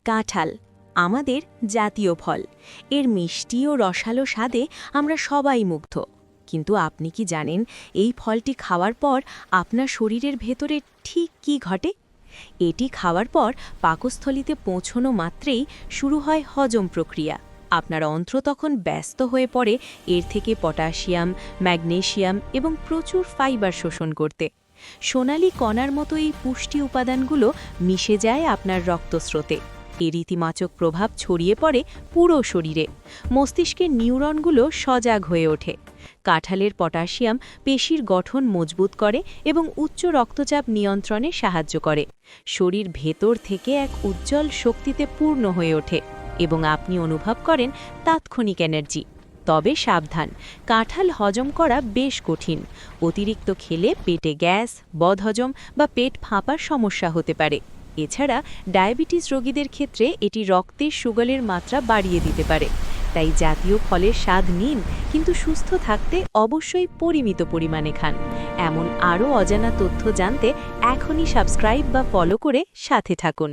কাঁঠাল আমাদের জাতীয় ফল। এর মিষ্টি ও রসালো স্বাদে আমরা সবাই মুগ্ধ। কিন্তু আপনি কি জানেন এই ফলটি খাওয়ার পর আপনার শরীরের ভেতরে ঠিক কী ঘটে? এটি খাওয়ার পর পাকস্থলিতে পৌঁছনো মাত্রেই শুরু হয় হজম প্রক্রিয়া। আপনার অন্ত্র তখন ব্যস্ত হয়ে পড়ে এর থেকে পটাশিয়াম, ম্যাগনেসিয়াম এবং প্রচুর ফাইবার শোষণ করতে। সোনালি কণার মতো এই পুষ্টি উপাদানগুলো মিশে যায় আপনার রক্তস্রোতে। এর ইতিবাচক প্রভাব ছড়িয়ে পড়ে পুরো শরীরে। মস্তিষ্কের নিউরনগুলো সজাগ হয়ে ওঠে। কাঁঠালের পটাশিয়াম পেশির গঠন মজবুত করে এবং উচ্চ রক্তচাপ নিয়ন্ত্রণে সাহায্য করে। শরীর ভেতর থেকে এক উজ্জ্বল শক্তিতে পূর্ণ হয়ে ওঠে এবং আপনি অনুভব করেন তাৎক্ষণিক এনার্জি। তবে সাবধান, কাঁঠাল হজম করা বেশ কঠিন। অতিরিক্ত খেলে পেটে গ্যাস, বদহজম বা পেট ফাঁপার সমস্যা হতে পারে। এছাড়া ডায়াবেটিস রোগীদের ক্ষেত্রে এটি রক্তে সুগারের মাত্রা বাড়িয়ে দিতে পারে। তাই জাতীয় ফলের স্বাদ নিন, কিন্তু সুস্থ থাকতে অবশ্যই পরিমিত পরিমাণে খান। এমন আরও অজানা তথ্য জানতে এখনই সাবস্ক্রাইব বা ফলো করে সাথে থাকুন।